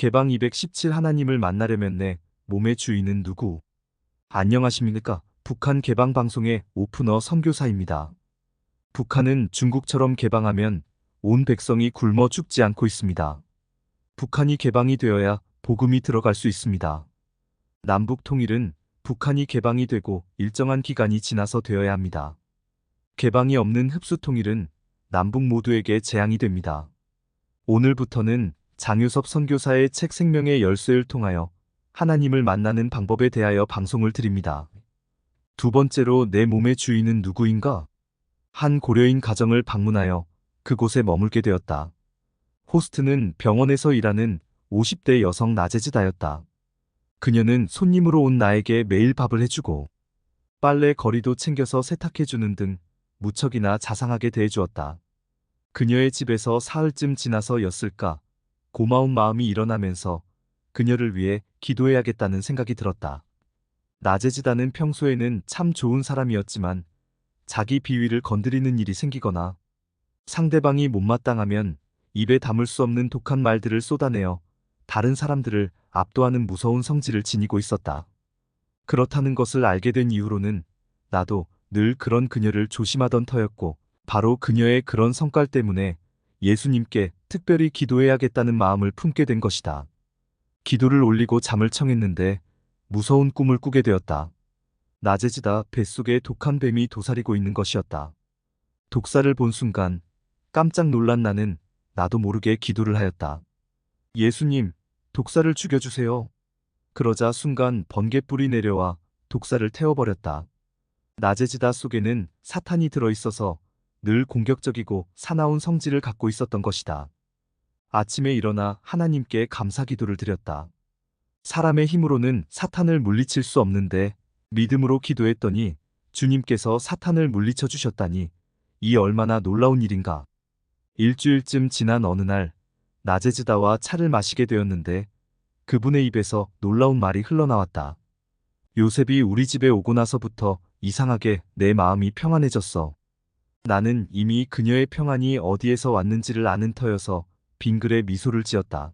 개방 217 하나님을 만나려면 내 몸의 주인은 누구? 안녕하십니까? 북한 개방 방송의 오프너 선교사입니다. 북한은 중국처럼 개방하면 온 백성이 굶어 죽지 않고 있습니다. 북한이 개방이 되어야 복음이 들어갈 수 있습니다. 남북 통일은 북한이 개방이 되고 일정한 기간이 지나서 되어야 합니다. 개방이 없는 흡수 통일은 남북 모두에게 재앙이 됩니다. 오늘부터는 장효섭 선교사의 책 생명의 열쇠를 통하여 하나님을 만나는 방법에 대하여 방송을 드립니다. 두 번째로 내 몸의 주인은 누구인가? 한 고려인 가정을 방문하여 그곳에 머물게 되었다. 호스트는 병원에서 일하는 50대 여성 나제즈다였다. 그녀는 손님으로 온 나에게 매일 밥을 해주고 빨래 거리도 챙겨서 세탁해주는 등 무척이나 자상하게 대해주었다. 그녀의 집에서 사흘쯤 지나서였을까 고마운 마음이 일어나면서 그녀를 위해 기도해야겠다는 생각이 들었다. 나제지다는 평소에는 참 좋은 사람이었지만 자기 비위를 건드리는 일이 생기거나 상대방이 못마땅하면 입에 담을 수 없는 독한 말들을 쏟아내어 다른 사람들을 압도하는 무서운 성질을 지니고 있었다. 그렇다는 것을 알게 된 이후로는 나도 늘 그런 그녀를 조심하던 터였고 바로 그녀의 그런 성깔 때문에 예수님께 특별히 기도해야겠다는 마음을 품게 된 것이다. 기도를 올리고 잠을 청했는데 무서운 꿈을 꾸게 되었다. 나제지다 뱃속에 독한 뱀이 도사리고 있는 것이었다. 독사를 본 순간 깜짝 놀란 나는 나도 모르게 기도를 하였다. 예수님, 독사를 죽여주세요. 그러자 순간 번갯불이 내려와 독사를 태워버렸다. 나제지다 속에는 사탄이 들어있어서 늘 공격적이고 사나운 성질을 갖고 있었던 것이다. 아침에 일어나 하나님께 감사 기도를 드렸다. 사람의 힘으로는 사탄을 물리칠 수 없는데 믿음으로 기도했더니 주님께서 사탄을 물리쳐 주셨다니 이 얼마나 놀라운 일인가. 일주일쯤 지난 어느 날 나제지다와 차를 마시게 되었는데 그분의 입에서 놀라운 말이 흘러나왔다. 요셉이 우리 집에 오고 나서부터 이상하게 내 마음이 평안해졌어. 나는 이미 그녀의 평안이 어디에서 왔는지를 아는 터여서 빙그레 미소를 지었다.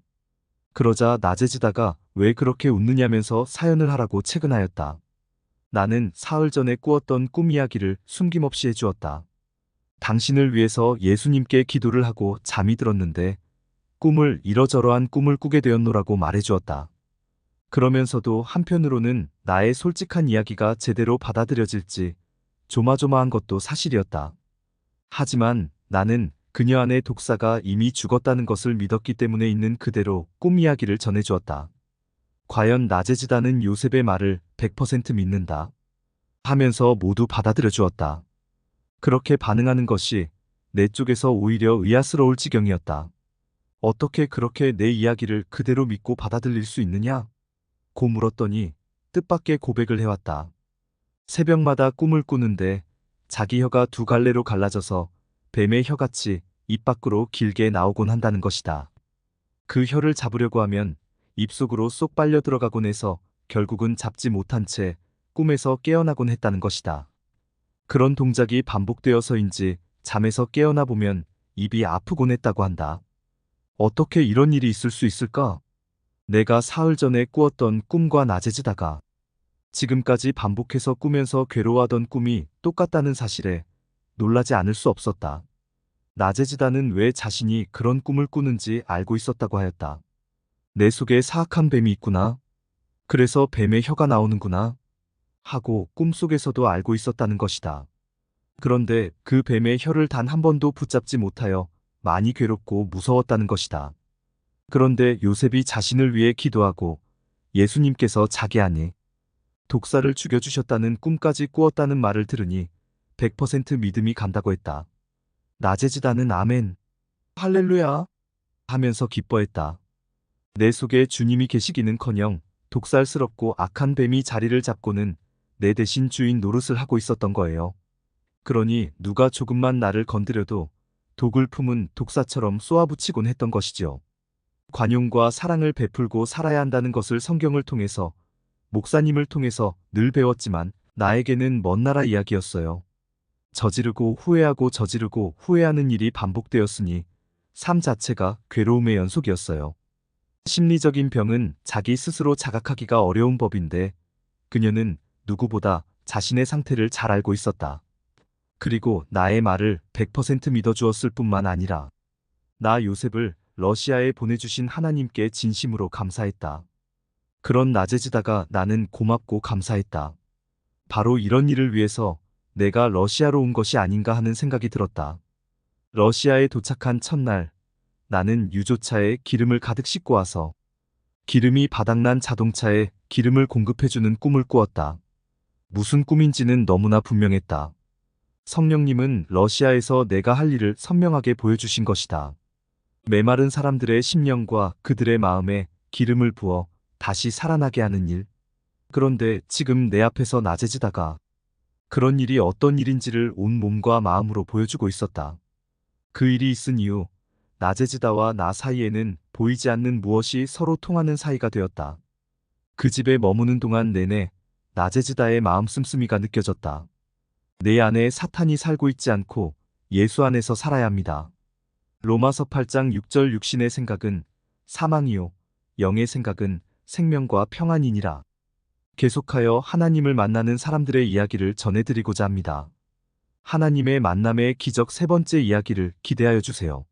그러자 나제지다가 왜 그렇게 웃느냐면서 사연을 하라고 채근하였다. 나는 사흘 전에 꾸었던 꿈 이야기를 숨김없이 해주었다. 당신을 위해서 예수님께 기도를 하고 잠이 들었는데 꿈을 이러저러한 꿈을 꾸게 되었노라고 말해주었다. 그러면서도 한편으로는 나의 솔직한 이야기가 제대로 받아들여질지 조마조마한 것도 사실이었다. 하지만 나는 그녀 안의 독사가 이미 죽었다는 것을 믿었기 때문에 있는 그대로 꿈 이야기를 전해주었다. 과연 나제지다는 요셉의 말을 100% 믿는다 하면서 모두 받아들여 주었다. 그렇게 반응하는 것이 내 쪽에서 오히려 의아스러울 지경이었다. 어떻게 그렇게 내 이야기를 그대로 믿고 받아들일 수 있느냐? 고 물었더니 뜻밖의 고백을 해왔다. 새벽마다 꿈을 꾸는데 자기 혀가 두 갈래로 갈라져서 뱀의 혀같이 입 밖으로 길게 나오곤 한다는 것이다. 그 혀를 잡으려고 하면 입속으로 쏙 빨려 들어가곤 해서 결국은 잡지 못한 채 꿈에서 깨어나곤 했다는 것이다. 그런 동작이 반복되어서인지 잠에서 깨어나 보면 입이 아프곤 했다고 한다. 어떻게 이런 일이 있을 수 있을까? 내가 사흘 전에 꾸었던 꿈과 나제지다가 지금까지 반복해서 꾸면서 괴로워하던 꿈이 똑같다는 사실에 놀라지 않을 수 없었다. 나제지다는 왜 자신이 그런 꿈을 꾸는지 알고 있었다고 하였다. 내 속에 사악한 뱀이 있구나. 그래서 뱀의 혀가 나오는구나. 하고 꿈속에서도 알고 있었다는 것이다. 그런데 그 뱀의 혀를 단 한 번도 붙잡지 못하여 많이 괴롭고 무서웠다는 것이다. 그런데 요셉이 자신을 위해 기도하고 예수님께서 자기 안에 독사를 죽여주셨다는 꿈까지 꾸었다는 말을 들으니 100% 믿음이 간다고 했다. 나제지다는 아멘, 할렐루야 하면서 기뻐했다. 내 속에 주님이 계시기는커녕 독살스럽고 악한 뱀이 자리를 잡고는 내 대신 주인 노릇을 하고 있었던 거예요. 그러니 누가 조금만 나를 건드려도 독을 품은 독사처럼 쏘아붙이곤 했던 것이죠. 관용과 사랑을 베풀고 살아야 한다는 것을 성경을 통해서 목사님을 통해서 늘 배웠지만 나에게는 먼 나라 이야기였어요. 저지르고 후회하고 저지르고 후회하는 일이 반복되었으니 삶 자체가 괴로움의 연속이었어요. 심리적인 병은 자기 스스로 자각하기가 어려운 법인데 그녀는 누구보다 자신의 상태를 잘 알고 있었다. 그리고 나의 말을 100% 믿어주었을 뿐만 아니라 나 요셉을 러시아에 보내주신 하나님께 진심으로 감사했다. 그런 낮에 지다가 나는 고맙고 감사했다. 바로 이런 일을 위해서 내가 러시아로 온 것이 아닌가 하는 생각이 들었다. 러시아에 도착한 첫날, 나는 유조차에 기름을 가득 싣고 와서 기름이 바닥난 자동차에 기름을 공급해주는 꿈을 꾸었다. 무슨 꿈인지는 너무나 분명했다. 성령님은 러시아에서 내가 할 일을 선명하게 보여주신 것이다. 메마른 사람들의 심령과 그들의 마음에 기름을 부어 다시 살아나게 하는 일. 그런데 지금 내 앞에서 나재지다가 그런 일이 어떤 일인지를 온 몸과 마음으로 보여주고 있었다. 그 일이 있은 이후 나재지다와 나 사이에는 보이지 않는 무엇이 서로 통하는 사이가 되었다. 그 집에 머무는 동안 내내 나재지다의 마음 씀씀이가 느껴졌다. 내 안에 사탄이 살고 있지 않고 예수 안에서 살아야 합니다. 로마서 8장 6절 육신의 생각은 사망이요 영의 생각은 생명과 평안이니라. 계속하여 하나님을 만나는 사람들의 이야기를 전해드리고자 합니다. 하나님의 만남의 기적 세 번째 이야기를 기대하여 주세요.